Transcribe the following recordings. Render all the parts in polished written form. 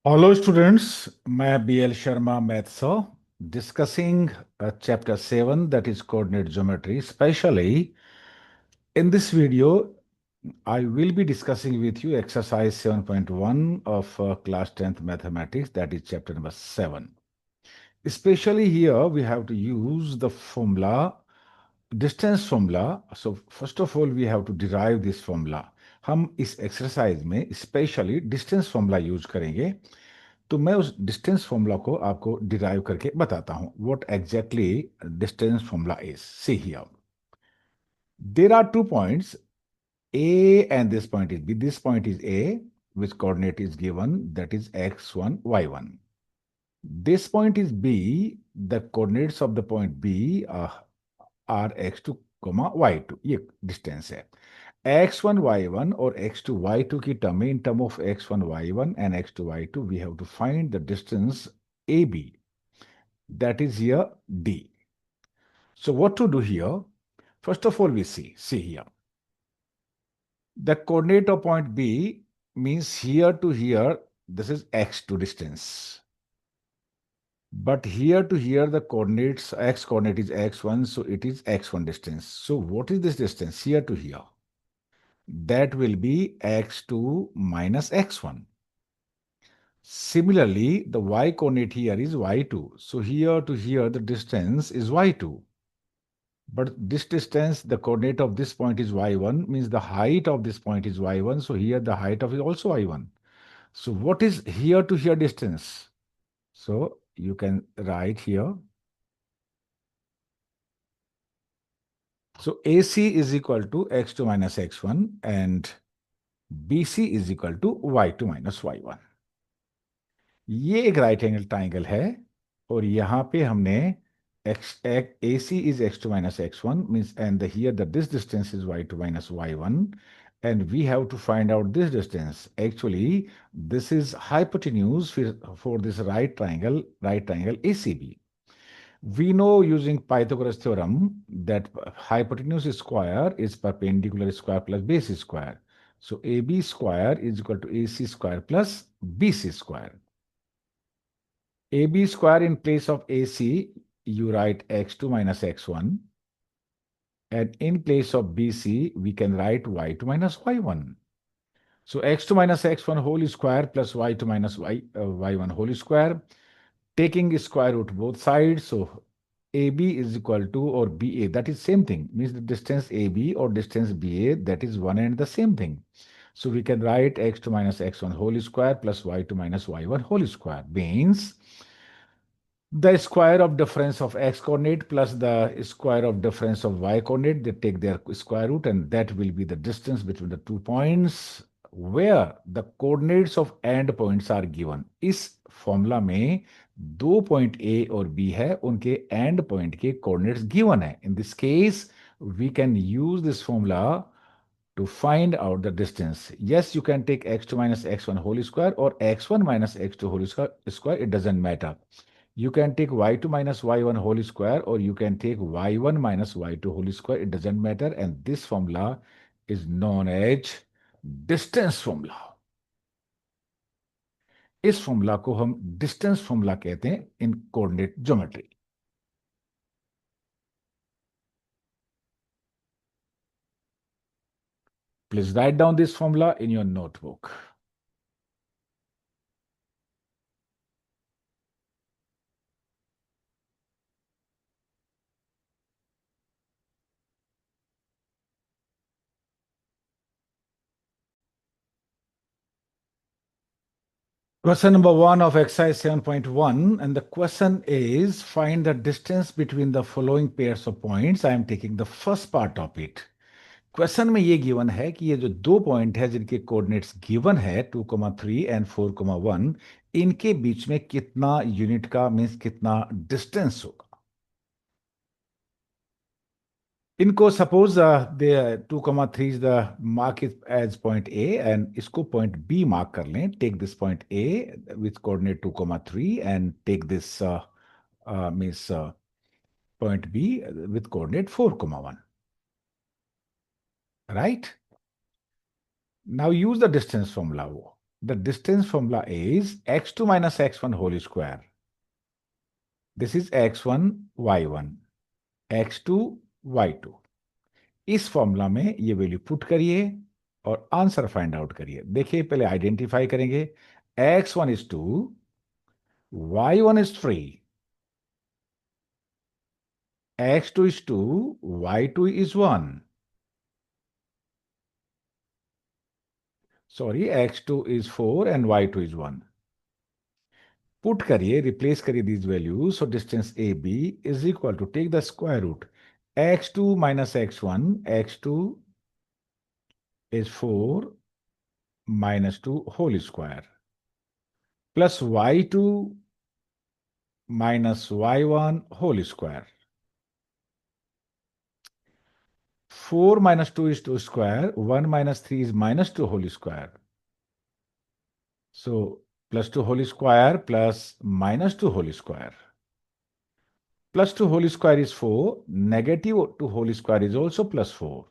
Hello students, मैं BL Sharma Math sir, discussing chapter 7, that is coordinate geometry. Especially in this video, I will be discussing with you exercise 7.1 of class 10th mathematics, that is chapter number 7. Especially here, we have to use the formula, distance formula. So first of all, we have to derive this formula. हम इस exercise में specially distance formula use करेंगे, तो मैं उस distance formula को आपको derive करके बताता हूं what exactly distance formula is. See here, there are two points A and this point is B. This point is A, which coordinate is given, that is x1, y1. This point is B, the coordinates of the point B are x2, y2. ये distance है। x1, y1 और x2, y2 की term में, in term of x1, y1 and x2, y2, we have to find the distance AB. That is here D. So what to do here? First of all, we see here. The coordinate of point B means here to here, this is x2 distance. But here to here, the coordinates, x coordinate is x1, so it is x1 distance. So what is this distance here to here? That will be x2 minus x1. Similarly, the y coordinate here is y2. So here to here, the distance is y2. But this distance, the coordinate of this point is y1, means the height of this point is y1. So here the height of it is also y1. So what is here to here distance? So you can write here. So AC is equal to x2 minus x1 and BC is equal to y2 minus y1. ये एक right angle triangle है और यहाँ पे हमने AC is x2 minus x1 means, and here this distance is y2 minus y1, and we have to find out this distance. Actually, this is hypotenuse for this right triangle ACB. We know using Pythagoras theorem that hypotenuse square is perpendicular square plus base square. So AB square is equal to AC square plus BC square. AB square in place of AC, you write x2 minus x1. And in place of BC, we can write y2 minus y1. So x2 minus x1 whole square plus y2 minus y1 whole square. Taking square root both sides, so AB is equal to, or BA, that is same thing, means the distance AB or distance BA, that is one and the same thing. So we can write x2 minus x1 whole square plus y2 minus y1 whole square, means the square of difference of x coordinate plus the square of difference of y coordinate, they take their square root, and that will be the distance between the 2 points where the coordinates of end points are given. इस formula में 2 point A और B है, उनके end point के coordinates given है. In this case, we can use this formula to find out the distance. Yes, you can take x2 minus x1 whole square or x1 minus x2 whole square, it doesn't matter. You can take y2 minus y1 whole square or you can take y1 minus y2 whole square, it doesn't matter, and this formula is known as distance formula. इस formula को हम distance formula कहते हैं इन coordinate geometry. Please write down this formula in your notebook. Question number 1 of exercise 7.1, and the question is find the distance between the following pairs of points. I am taking the first part of it. Question में ये given है कि ये जो 2 point है जिनके coordinates given है 2,3 and 4,1, इनके बीच में कितना यूनिट का मींस कितना डिस्टेंस होगा. इनको suppose they 2,3 is the mark is as point A and इसको पॉइंट बी मार्क कर लें. Take this point A with coordinate 2,3 and take this means point B with coordinate 4,1. Right? Now use the distance formula. The distance formula is x2 minus x1 whole square. This is x1, y1, x2, y2. इस formula में ये value put करिए और answer find out करिए। देखिए, पहले identify करेंगे। x1 is 2, y1 is 3, x2 is 2, y2 is 1. Sorry, x2 is 4 and y2 is 1. Put करिए, replace करिए these values. So distance AB is equal to, take the square root, x2 minus x1, x2 is 4 minus 2 whole square, plus y2 minus y1 whole square. 4 minus 2 is 2 square, 1 minus 3 is minus 2 whole square. So plus 2 whole square plus minus 2 whole square. Plus 2 whole square is 4, negative 2 whole square is also plus 4.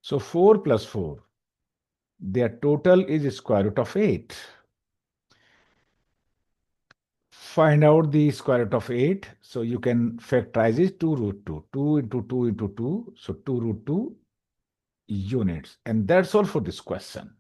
So 4 plus 4, their total is square root of 8. Find out the square root of 8. So you can factorize it 2 root 2. 2 into 2 into 2. So 2 root 2 units. And that's all for this question.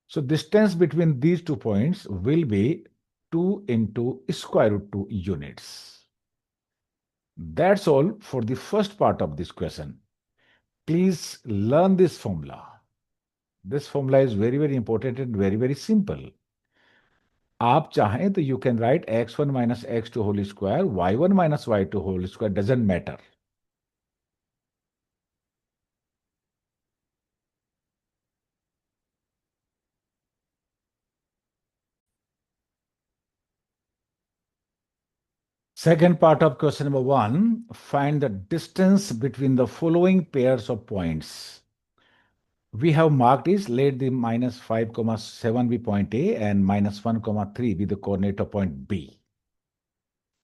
So distance between these 2 points will be 2 into square root 2 units. That's all for the first part of this question. Please learn this formula. This formula is very, very important and very, very simple. आप चाहें तो you can write x1 minus x2 whole square, y1 minus y2 whole square, doesn't matter. Second part of question number 1, find the distance between the following pairs of points. We have marked is, let the minus 5, 7 be point A and minus 1, 3 be the coordinate of point B.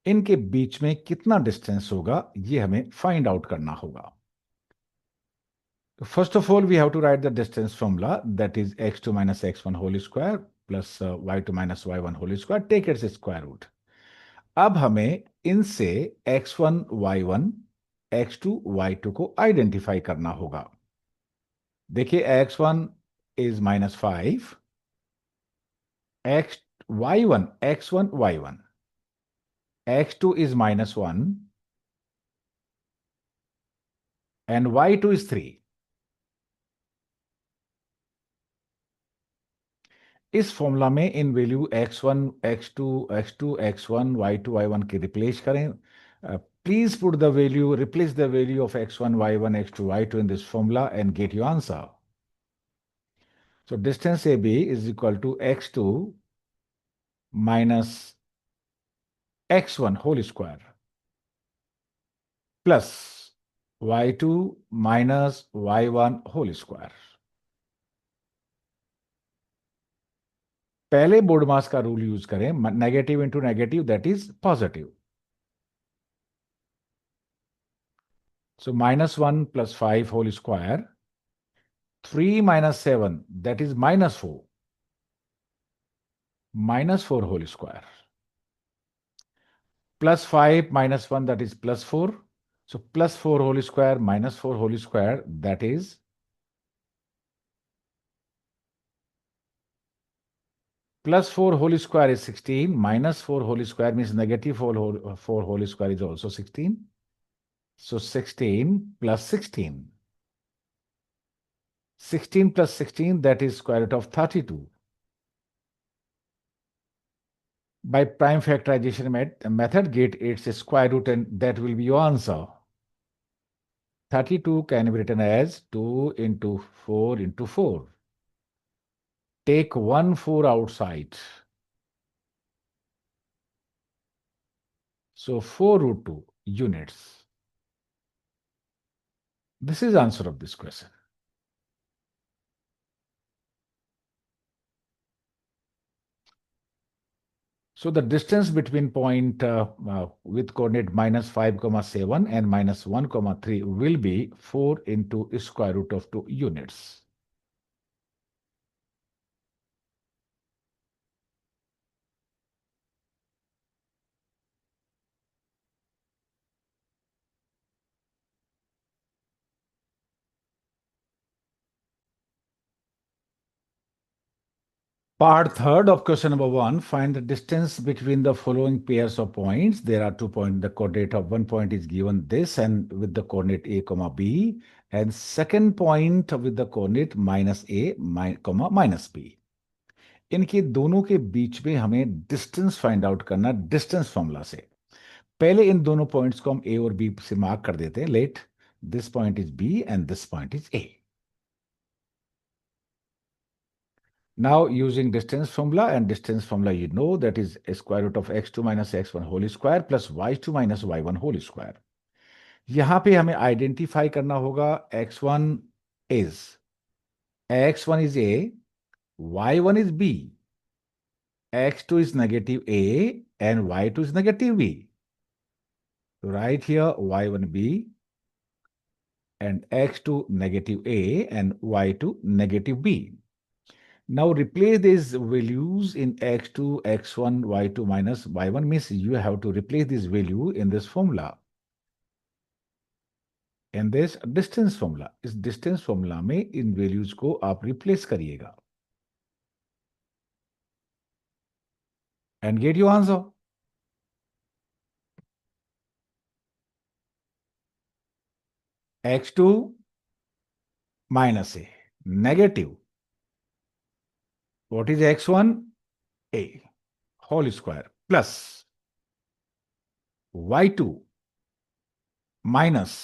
इनके बीच में कितना distance होगा ये हमें find out करना होगा. First of all, we have to write the distance formula, that is x2 minus x1 whole square plus y2 minus y1 whole square, take its square root. अब हमें इनसे x1, y1, x2, y2 को identify करना होगा. देखिए, x1 is minus 5, y1, x1, y1, x2 is minus 1, and y2 is 3. इस formula में इन value x1, x2, x2, x1, y2, y1 की रिप्लेस करें. Please put the value, replace the value of x1, y1, x2, y2 in this formula and get your answer. So distance AB is equal to x2 minus x1 whole square plus y2 minus y1 whole square. पहले board मास का rule use करें, negative into negative, that is positive. So minus 1 plus 5 whole square, 3 minus 7, that is minus 4. Minus 4 whole square. Plus 5 minus 1, that is plus 4. So plus 4 whole square minus 4 whole square, that is plus 4 whole square is 16. Minus 4 whole square means negative 4 whole square is also 16. So 16 plus 16. 16 plus 16, that is square root of 32. By prime factorization method, get its square root and that will be your answer. 32 can be written as 2 into 4 into 4. Take 1 4 outside. So 4 root 2 units. This is answer of this question. So the distance between point with coordinate minus 5 comma 7 and minus 1 comma 3 will be 4 into square root of 2 units. Part third of question number 1, find the distance between the following pairs of points. There are 2 points. The coordinate of one point is given this and with the coordinate a comma b, and second point with the coordinate minus a comma minus b. इनके दोनों के बीच में हमें distance find out करना distance formula से। पहले इन दोनों पॉइंट्स को हम ए और बी से मार्क कर देते हैं। Let this point is B and this point is A. Now using distance formula, and distance formula you know, that is a square root of x2 minus x1 whole square plus y2 minus y1 whole square. यहां पे हमें identify करना होगा x1 is a, y1 is b, x2 is negative a and y2 is negative b. So write here y1b and x2 negative a and y2 negative b. Now replace these values in x2, x1, y2 minus y1 means you have to replace this value in this formula. In this distance formula, इस distance formula में इन values को आप replace करिएगा. And get your answer. x2 minus a, negative. What is x1? A whole square plus y2 minus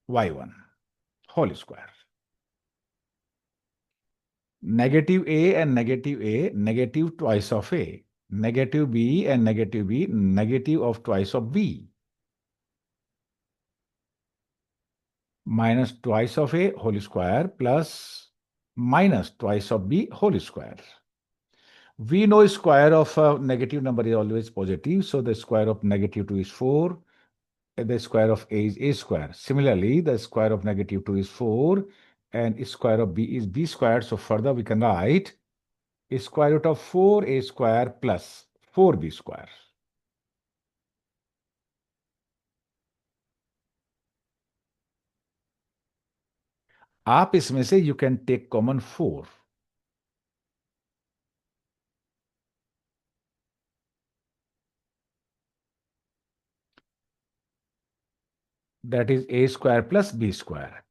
y1 whole square. Negative a and negative twice of a. Negative b and negative b, negative of twice of b. Minus twice of a whole square plus minus twice of b whole square. We know square of a negative number is always positive, so the square of negative 2 is 4, and the square of a is a square. Similarly, the square of negative 2 is 4, and square of b is b squared, so further we can write square root of 4a square plus 4b square. आप इसमें से you can take common 4. That is a square plus b square.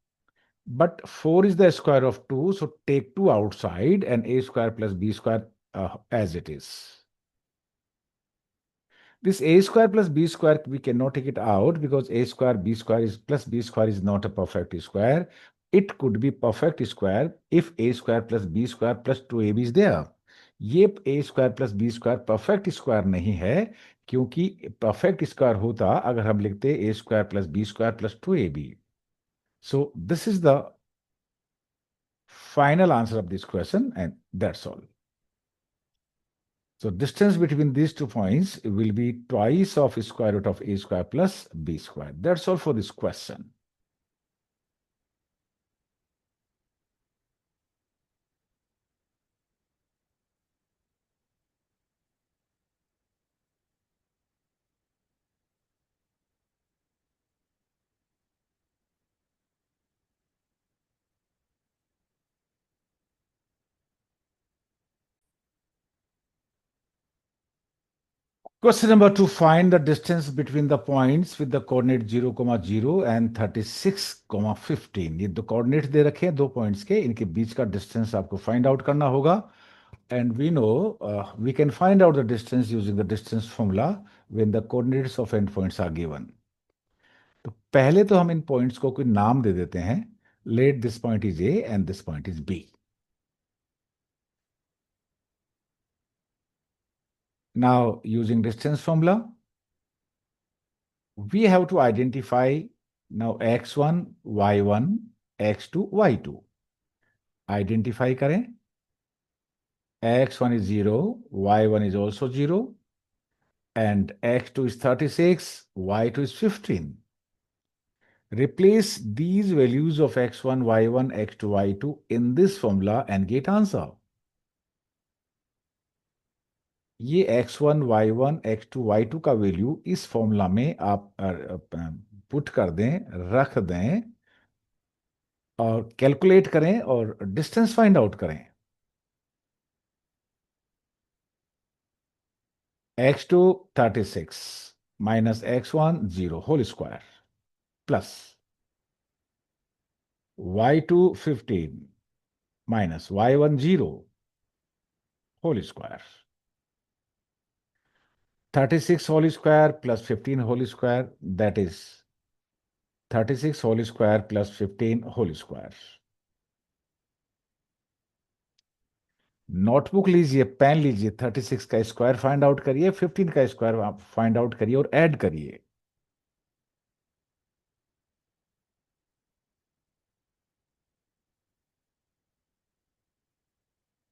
But 4 is the square of 2, so take 2 outside and a square plus b square as it is. This a square plus b square, we cannot take it out because a square b square is plus b square is not a perfect square. It could be perfect square if a square plus b square plus 2ab is there. ये a square plus b square perfect square नहीं है, क्योंकि perfect square होता अगर हम लिखते a square plus b square plus 2ab. So this is the final answer of this question, and that's all. So distance between these 2 points will be twice of square root of a square plus b square. That's all for this question. Question number 2, find the distance between the points with the coordinate 0, 0 and 36, 15. ये दो coordinates दे रखे हैं दो points के, इनके बीच का distance आपको find out करना होगा. And we know we can find out the distance using the distance formula when the coordinates of endpoints are given. तो पहले तो हम इन points को कोई नाम दे देते हैं. Let this point is A and this point is B. Now, using distance formula, we have to identify now x1, y1, x2, y2. Identify करें. x1 is 0, y1 is also 0, and x2 is 36, y2 is 15. Replace these values of x1, y1, x2, y2 in this formula and get answer. ये x1, y1, x2, y2 का value इस formula में आप put कर दें, रख दें और कैलकुलेट करें और डिस्टेंस फाइंड आउट करें. x2 36 minus x1 0 whole square plus y2 15 minus y1 0 whole square. 36 whole square plus 15 whole square, that is 36 whole square plus 15 whole square. Notebook लीजिए, पेन लीजिए, 36 का स्क्वायर फाइंड आउट करिए, 15 का square find out करिए और add करिए.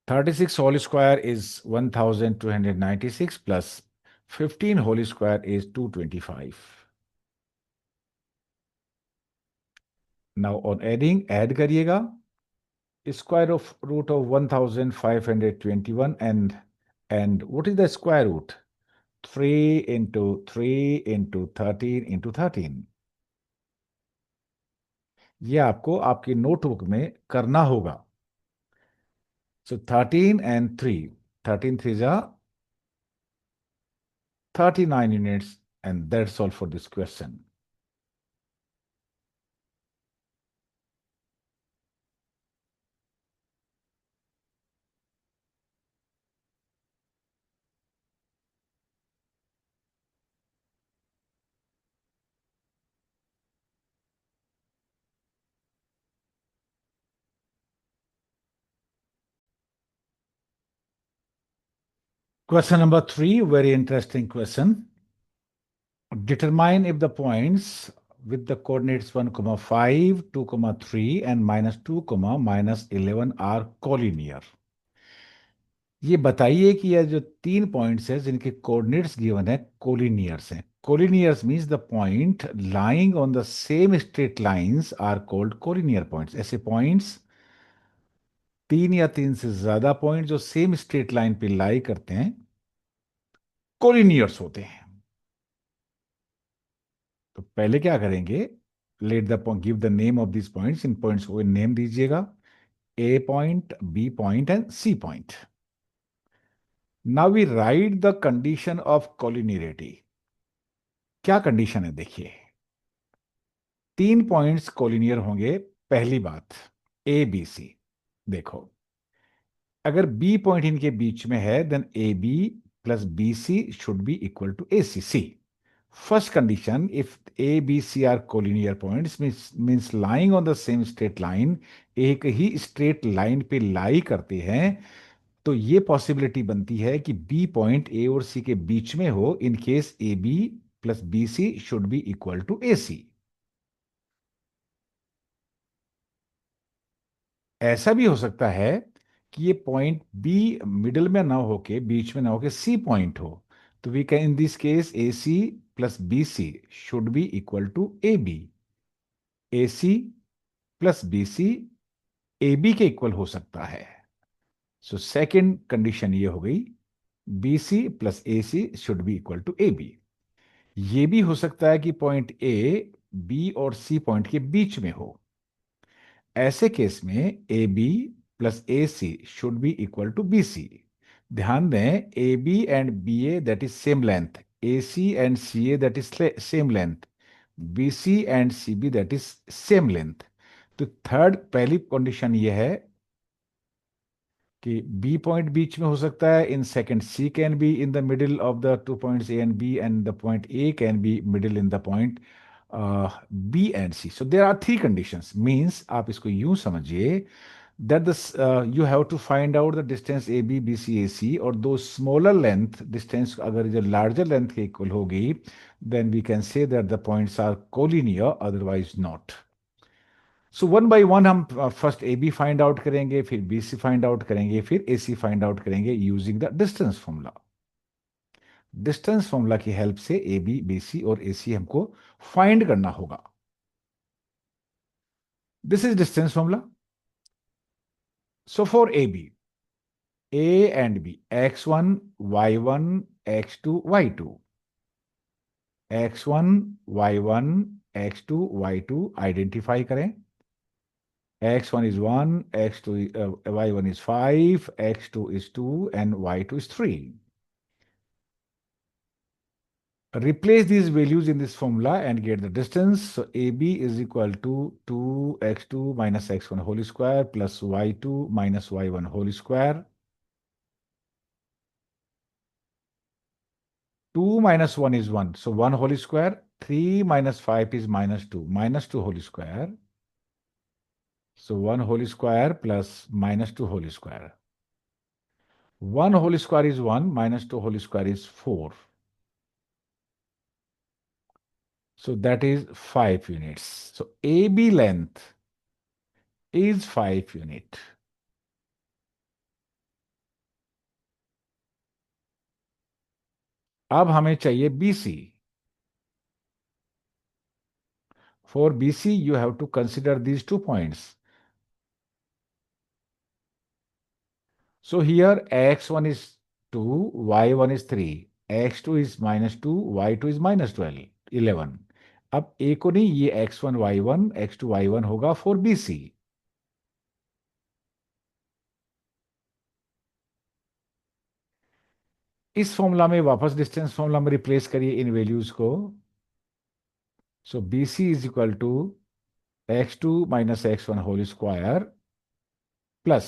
Thirty-six whole square is 1296 plus 15 whole square is 225. Now on adding, add करिएगा. Square of root of 1521 and what is the square root? 3 into 3 into 13 into 13. ये आपको आपकी notebook में करना होगा. So 13 and 3. 13 threes are 39 units, and that's all for this question. Question number 3, very interesting question. Determine if the points with the coordinates 1, 5, 2, 3 and -2, -11 are collinear. ये बताइए कि यह जो 3 पॉइंट्स है जिनके कोऑर्डिनेट्स गिवन है कोलिनियर्स हैं. Collinears means the point lying on the same straight lines are called collinear points. ऐसे पॉइंट्स 3 या 3 से ज्यादा पॉइंट जो सेम स्ट्रेट लाइन पे लाई करते हैं कोलिनियर्स होते हैं. तो पहले क्या करेंगे, let the give the name of this points. इन पॉइंट्स को नेम दीजिएगा, A point, B point and C point. Now we write the condition of collinearity. क्या कंडीशन है देखिए. 3 पॉइंट्स कोलिनियर होंगे. पहली बात, ए बी सी. देखो, अगर बी पॉइंट इनके बीच में है then A B plus B C should be equal to A C. See first condition, if a b c are collinear points means lying on the same straight line, एक ही straight line पे लाई करते हैं, तो ये possibility बनती है कि B point A और सी के बीच में हो. In case A B plus B C should be equal to A C. ऐसा भी हो सकता है कि ये पॉइंट बी मिडिल में ना होके, बीच में ना होके सी पॉइंट हो. तो we can in this case A C plus B C should be equal to A B. A C plus B C A B के इक्वल हो सकता है. सो सेकेंड कंडीशन ये हो गई, B C plus A C should be equal to A B. ये भी हो सकता है कि पॉइंट ए बी और सी पॉइंट के बीच में हो. ऐसे केस में A B plus A C should be equal to B C. ध्यान दें, A B and B A that is same length, A C and C A that is same length, B C and C B that is same length. तो third, पहली condition ये है कि B point बीच में हो सकता है. In second, C can be in the middle of the 2 points A and B, and the point A can be middle in the point B and C. So there are 3 conditions. Means आप इसको यूं समझिए that this you have to find out the distance AB BC AC, और दो smaller length distance अगर जो larger length के equal होगी, then we can say that the points are collinear, otherwise not. So one by one हम first AB find out करेंगे, फिर BC find out करेंगे, फिर AC find out करेंगे using the distance formula. Distance formula की help से ए B B सी और A सी हमको फाइंड करना होगा. This is distance formula. So for A B, A and B, x1, y1, x2, y2. x1, y1, x2, y2 identify करें. x1 is 1, x2, y1 is 5, x2 is 2, and y2 is 3. Replace these values in this formula and get the distance. So AB is equal to 2x2 minus x1 whole square plus y2 minus y1 whole square. 2 minus 1 is 1. So 1 whole square. 3 minus 5 is minus 2. Minus 2 whole square. So 1 whole square plus minus 2 whole square. 1 whole square is 1. Minus 2 whole square is 4. So that is 5 units. So AB length is 5 unit. अब हमें चाहिए BC. For BC, you have to consider these 2 points. So here x1 is 2, y1 is 3, x2 is minus 2, y2 is minus 12, 11. अब A को नहीं, ये x1 y1 x2 y1 होगा for BC. इस formula में वापस डिस्टेंस फॉर्मूला में replace करिए इन वैल्यूज को. सो BC is equal to x2 minus x1 whole square plus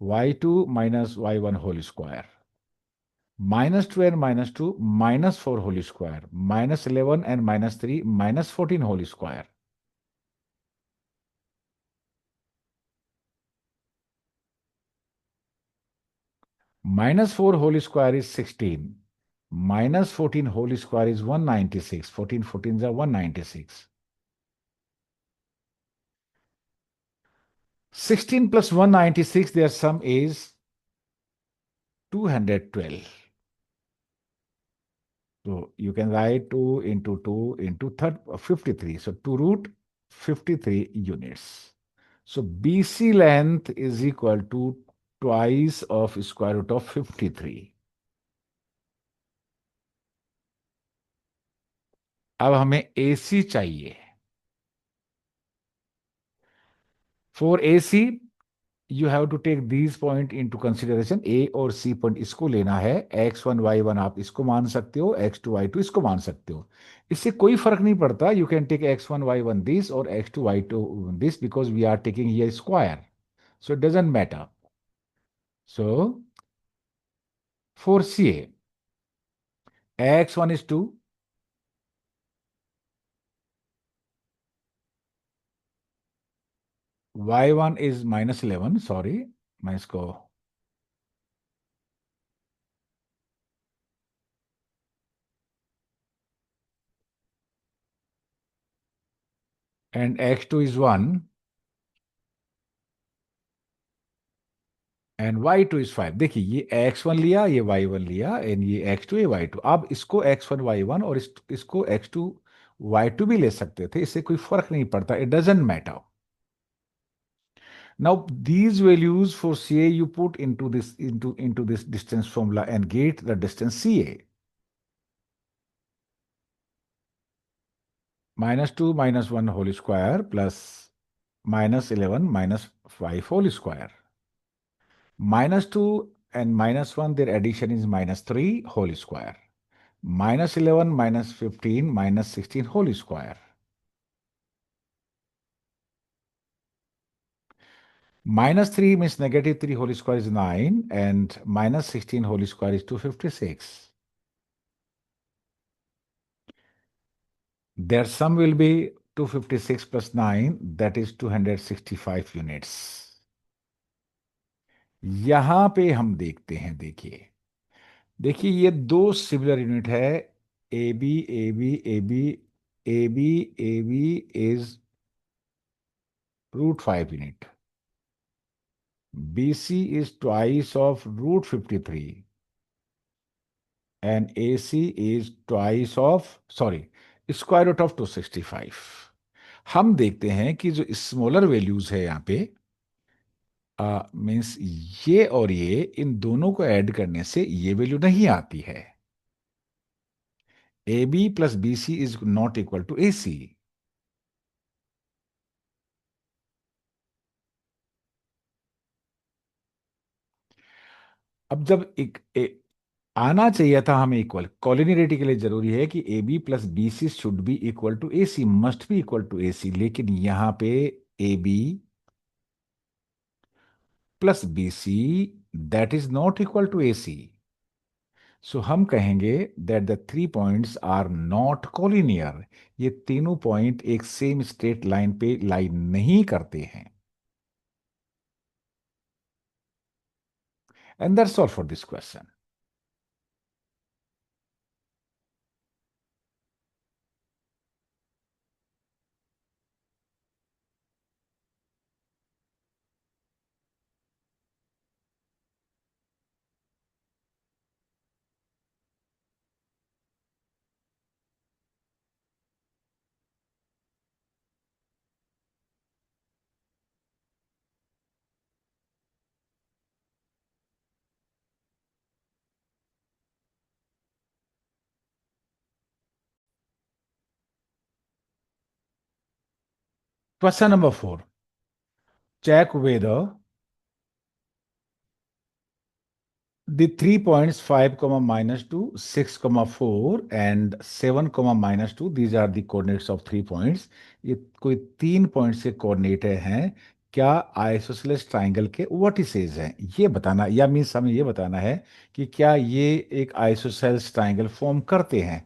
y2 minus y1 whole square. Minus 2 and minus 2 minus 4 whole square. Minus 11 and minus 3 minus 14 whole square. Minus 4 whole square is 16. Minus 14 whole square is 196. 14 14 is 196. 16 plus 196, their sum is 212. So you can write 2 into 2 into 53. So 2 root 53 units. So BC length is equal to twice of square root of 53. अब हमें AC चाहिए. For AC, you have to take these point into consideration. A और C point इसको लेना है. x1 y1 आप इसको मान सकते हो, x2 y2 इसको मान सकते हो. इससे कोई फर्क नहीं पड़ता. You can take x1 y1 this और x2 y2 this because we are taking here square. So it doesn't matter. So for CA, x1 is 2, y1 is minus 11. Sorry, मैं इसको and x2 is 1 and y2 is 5. देखिए ये x1 लिया, ये y1 लिया and ये x2 ये y2. आप इसको x1 y1 और इसको x2 y2 भी ले सकते थे. इससे कोई फर्क नहीं पड़ता. It doesn't matter. Now these values for CA you put into this distance formula and get the distance CA. Minus 2 minus 1 whole square plus minus 11 minus 5 whole square. Minus 2 and minus 1, their addition is minus 3 whole square. Minus 11 minus 15 minus 16 whole square. Minus 3 means negative 3 whole square is 9 and minus 16 whole square is 256. Their sum will be 256 plus 9, that is 265 units. यहां पे हम देखते हैं. देखिए ये दो similar unit है. A B A B A B A B A B is root 5 unit. BC is twice of root 53. and AC is twice of, sorry, square root of 265। हम देखते हैं कि जो स्मॉलर वैल्यूज है यहाँ पे, means ये और ये, इन दोनों को ऐड करने से ये वैल्यू नहीं आती है। A B plus B C is not equal to A C. अब जब आना चाहिए था हमें इक्वल, कॉलिनियरिटी के लिए जरूरी है कि A B plus B C should be equal to A C, must be equal to A C, लेकिन यहां पे A B plus B C that is not equal to A C. So हम कहेंगे that the three points are not collinear. ये तीनों point एक same straight line पे line नहीं करते हैं। And that's all for this question. Question number 4, check whether the 3 points 5 comma minus 2, 6 comma 4 and 7 comma minus 2, these are the coordinates of 3 points। ये कोई 3 point से कोऑर्डिनेट हैं, क्या आइसोसेलेस ट्राइंगल के वर्टिसेस हैं, ये बताना, या मीन्स हमें ये बताना है कि क्या ये एक आइसोसेलेस ट्राइंगल फॉर्म करते हैं।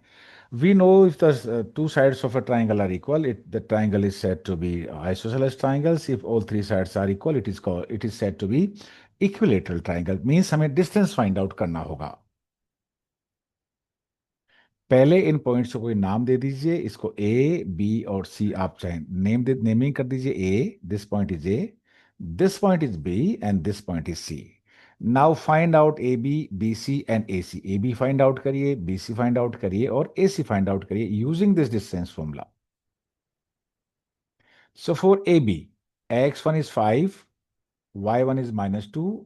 We know if the two sides of a triangle are equal, the triangle is said to be isosceles triangles. If all three sides are equal, it is said to be equilateral triangle। Means हमें distance find out करना होगा। पहले इन points को कोई नाम दे दीजिए, इसको ए B और सी, आप चाहे नेमिंग कर दीजिए। A, this point is A, this point is B and this point is C. Now find out A B, B C and A C. A B find out करिए, बी सी फाइंड आउट करिए और A C find out करिए using this distance formula. So for AB, x1 is 5, y1 is minus 2,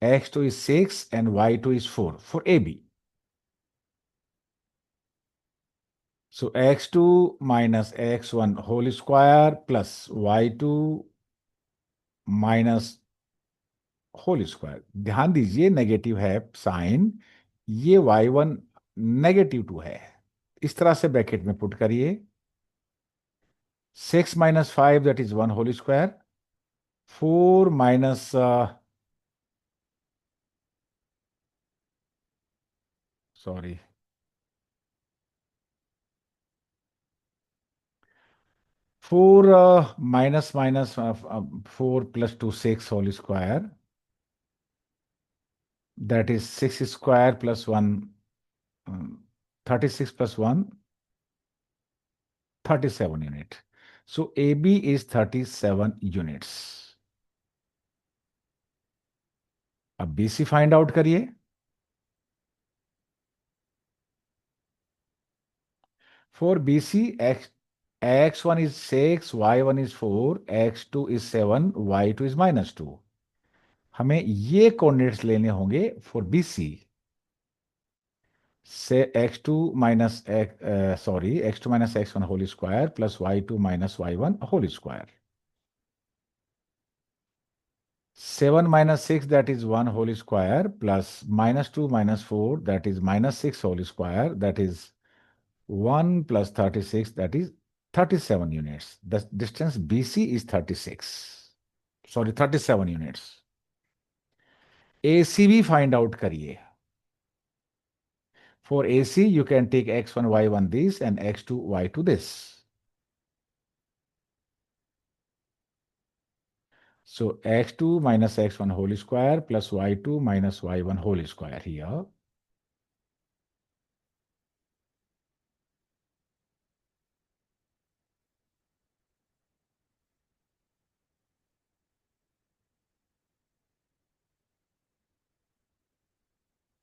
x2 is 6, and y2 is 4 for AB. So x2 minus x1 whole square plus y2 minus whole square. ध्यान दीजिए negative है sign, ये y1 -2 है। इस तरह से bracket में put करिए। 6 minus 5 that is 1 whole square, 4 minus sorry, 4 minus 4 plus 2 6 whole square, that is 6 square plus 1, 36 plus 1, 37 unit। So AB is 37 units। अब BC फाइंड आउट करिए। For BC, x1 is 6, y1 is 4, x2 is 7, y2 is minus 2। हमें ये coordinates लेने होंगे for BC। से x2 minus x2 minus x1 whole square plus y2 minus y1 whole square। 7 minus 6 that is 1 whole square plus minus 2 minus 4 that is minus 6 whole square, that is 1 plus 36, that is 37 units। The distance BC is 36, sorry 37 units। AC भी find out करिए। For AC you can take x1 y1 this and x2 y2 this। So x2 minus x1 whole square plus y2 minus y1 whole square here।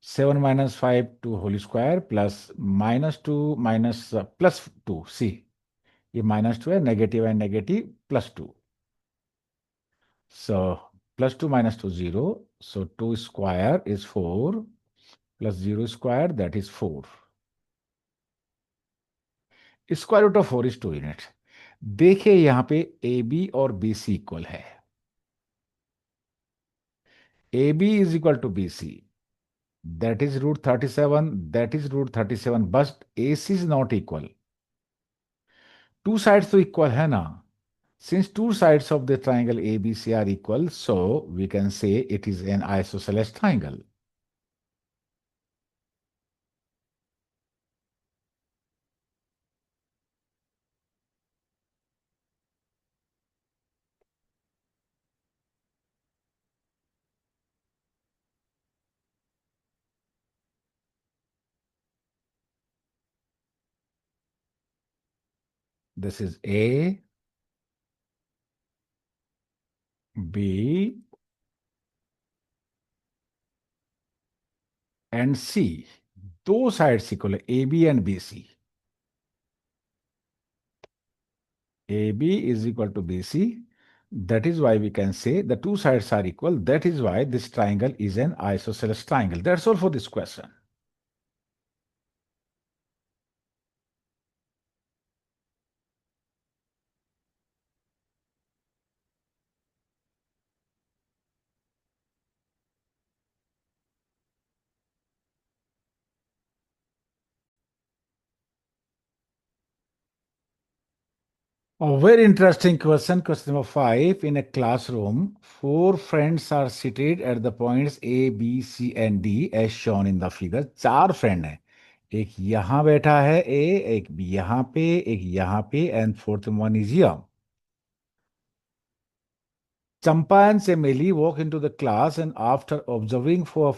7 minus 5 2 whole square plus -2 minus +2 सी, ये -2 है, negative है, negative +2. So +2 minus 2 0. So 2 square is 4 plus 0 square, that is 4. Square root of 4 is 2 units. देखिए यहां पे A B और B C equal है. A B is equal to B C, that is root 37, that is root 37, but AC is not equal. Two sides तो equal है ना. Since two sides of the triangle ABC are equal, so we can say it is an isosceles triangle. This is A, B, and C. दो sides equal है, AB and BC. AB is equal to BC. That is why we can say the two sides are equal. That is why this triangle is an isosceles triangle. That's all for this question. A very interesting question. Question number 5. In a classroom, four friends are seated at the points A, B, C, and D as shown in the figure. चार friend हैं. एक यहाँ बैठा है A, एक भी यहाँ पे, एक यहाँ पे, and fourth one is here. Champa and Chameli walk into the class, and after observing for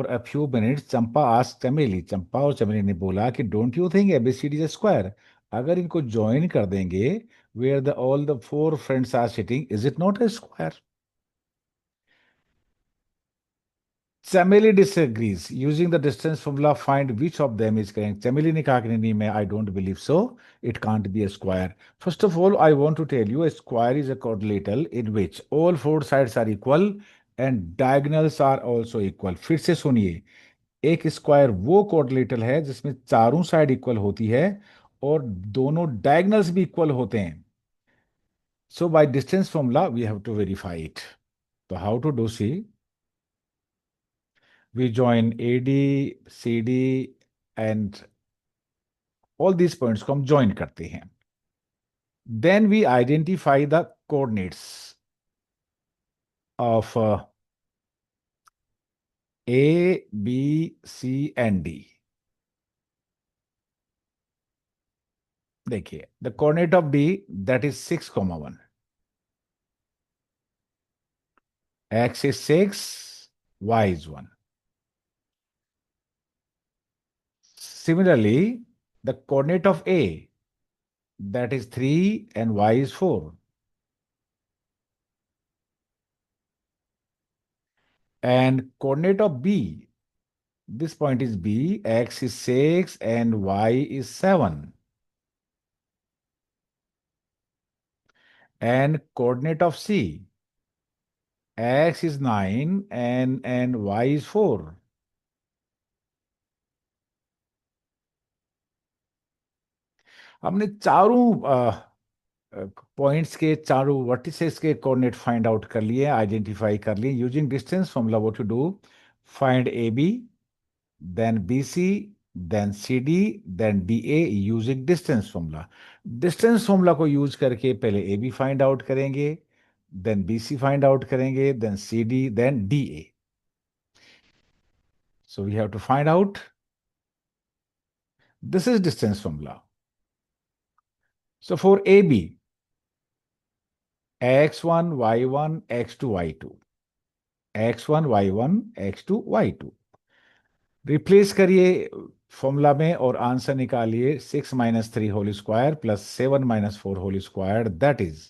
a few minutes, Champa asked Chameli. Champa और Chameli ने बोला कि don't you think ABCD is a square? अगर इनको join कर देंगे, where the all the four friends are sitting, is it not a square? Chameli disagrees. Using the distance formula, find which of them is correct. Chameli ने कहा कि नहीं, मैं I don't believe so. It can't be a square. First of all, I want to tell you a square is a quadrilateral in which all four sides are equal and diagonals are also equal. फिर से सुनिए, एक square वो quadrilateral है जिसमें चारों side equal होती है और दोनों डायगोनल्स भी इक्वल होते हैं. So by distance formula we have to verify it. तो how to do see, we join AD, CD and all these points को हम join करते हैं. Then we identify the coordinates of A, B, C and D. देखिए, the coordinate of D, that is 6, 1. X is 6, Y is 1. Similarly, the coordinate of A, that is 3 and Y is 4. And coordinate of B, this point is B, X is 6 and Y is 7. And coordinate of C, X is 9 and Y is 4. हमने चारों points के चारों vertices के coordinate find out कर लिए, identify कर लिए using distance formula. What to do, find A B, then B C, then C D, then D A using distance formula. Distance formula को यूज करके पहले ए बी फाइंड आउट करेंगे, then B C find out करेंगे, then C D, then D A. So we have to find out. This is distance formula. So for AB, x1, y1, x2, y2. x1, y1, x2, y2. Replace करिए formula में और answer निकालिए. 6 - 3 whole square plus 7 - 4 whole square, that is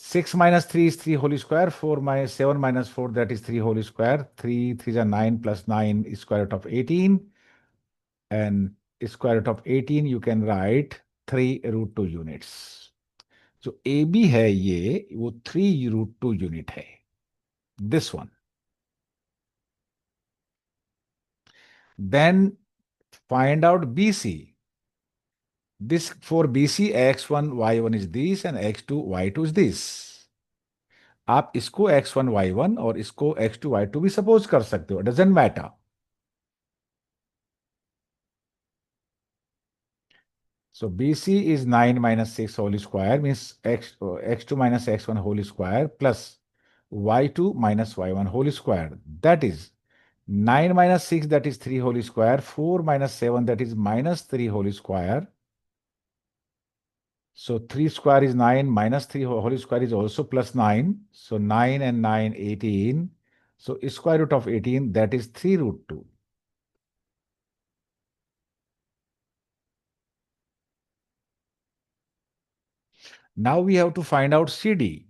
6 minus 3 is 3 whole square. 4 minus 7 minus 4, that is 3 whole square. 3 3 is 9 plus 9 is square root of 18. And square root of 18 you can write 3 root 2 units. जो A B है ये वो 3 root 2 unit है. This one. Then find out BC. This for BC x1 y1 is this and x2 y2 is this. आप इसको x1 y1 और इसको x2 y2 भी सपोज कर सकते हो. Doesn't matter. So BC is 9 minus 6 whole square means x2 minus x1 whole square plus y2 minus y1 whole square. That is 9 minus 6, that is 3 whole square. 4 minus 7, that is minus 3 whole square. So 3 square is 9, minus 3 whole square is also plus 9. So 9 and 9, 18. So square root of 18, that is 3 root 2. Now we have to find out CD.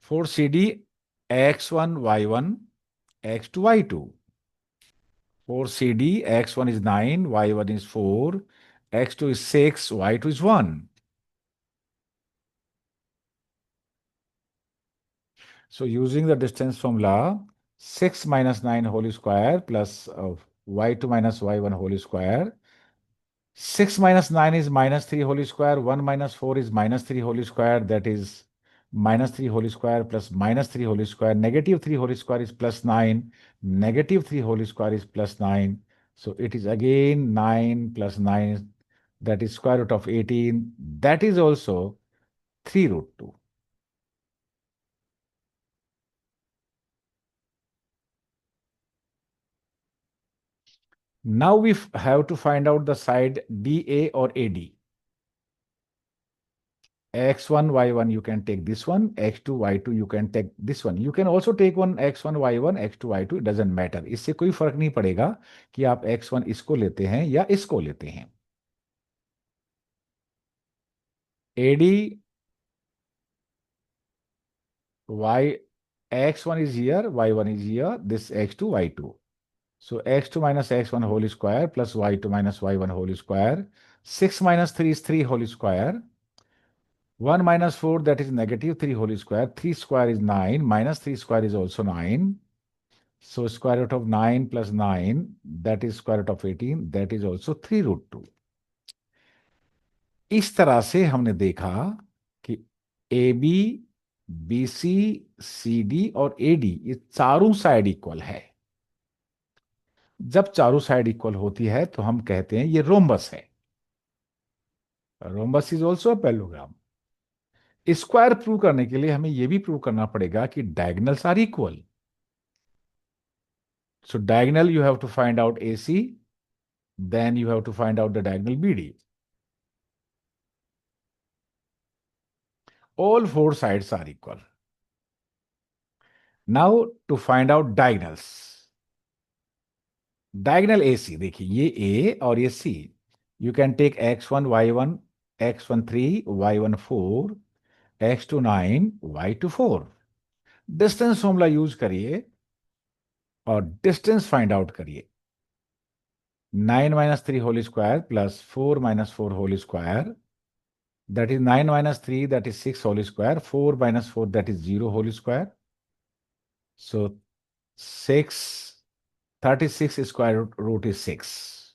For CD, x1, y1, x2, y2. For CD, x1 is 9, y1 is 4, x2 is 6, y2 is 1. So using the distance formula, 6 minus 9 whole square plus y2 minus y1 whole square. 6 minus 9 is minus 3 whole square. 1 minus 4 is minus 3 whole square. That is minus 3 whole square plus minus 3 whole square. Negative 3 whole square is plus 9. Negative 3 whole square is plus 9. So it is again 9 plus 9. That is square root of 18. That is also 3 root 2. Now we have to find out the side DA or AD. x1, y1, you can take this one. x2, y2, you can take this one. You can also take one x1, y1, x2, y2. It doesn't matter. इससे कोई फर्क नहीं पड़ेगा कि आप x1 इसको लेते हैं या इसको लेते हैं. AD y x1 is here, y1 is here. This x2, y2. So x2 minus x1 whole square plus y2 minus y1 whole square. 6 minus 3 is 3 whole square. 1 minus 4, that is negative 3 whole square. 3 square is 9. Minus 3 square is also 9. So square root of 9 plus 9, that is square root of 18. That is also 3 root 2. इस तरह से हमने देखा कि AB, BC, CD और AD ये चारों side equal है. जब चारों साइड इक्वल होती है तो हम कहते हैं ये रोम्बस है. Rhombus is also a parallelogram. Square prove करने के लिए हमें यह भी प्रूव करना पड़ेगा कि diagonals are equal. So diagonal you have to find out AC, then you have to find out the diagonal BD. All four sides are equal. Now to find out diagonals. Diagonal AC, देखिए ये A और ये C. You can take x1, y1, x1 3, y1 4, x2 9, y2 4. Distance formula use करिए और distance find out करिए. 9 minus 3 whole square plus 4 minus 4 whole square. That is 9 minus 3, that is 6 whole square. 4 minus 4, that is 0 whole square. So 36 square root is 6.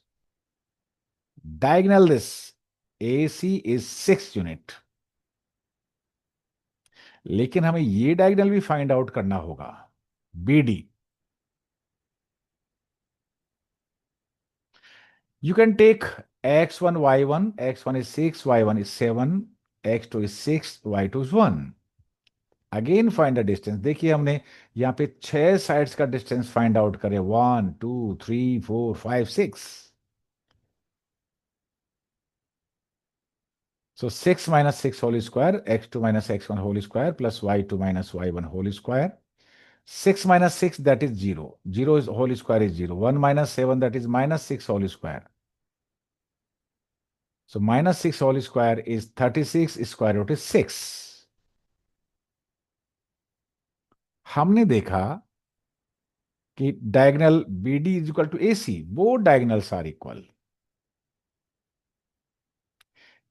Diagonal this AC is 6 unit. लेकिन हमें ये diagonal भी find out करना होगा. BD. You can take x1, y1. x1 is 6, y1 is 7, x2 is 6, y2 is 1. Again find the distance. देखिए हमने यहाँ पे 6 साइड्स का डिस्टेंस फाइंड आउट करे. 1 2 3 4 5 6. So 6 minus 6 whole square, x2 minus x1 whole square plus y2 minus y1 whole square. 6 minus 6, that is 0. 0 is whole square is 0. 1 minus 7, that is minus 6 whole square. So minus 6 whole square is 36, square root is 6. हमने देखा कि diagonal BD is equal to AC, both diagonals are equal.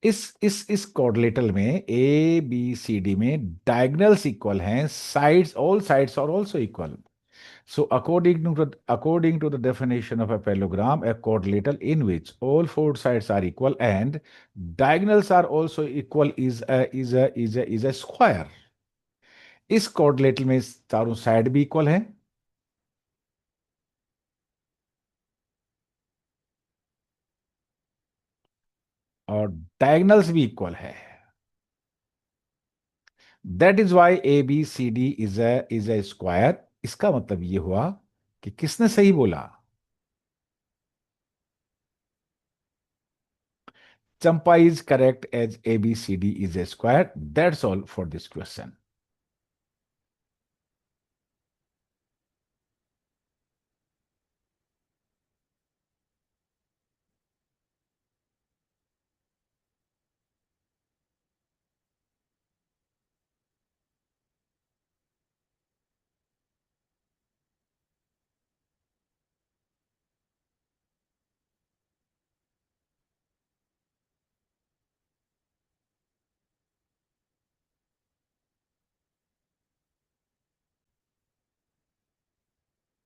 इस coordinator में ABCD में डायगोनल्स इक्वल हैं, sides, all sides are also equal. So according to the definition of a parallelogram, a quadrilateral in which all four sides are equal and diagonals are also equal is a square. इस quadrilateral में चारों side भी equal हैं और diagonals भी equal है। That is why ABCD is a square. इसका मतलब ये हुआ कि किसने सही बोला? Champa is correct as ABCD is a square. That's all for this question.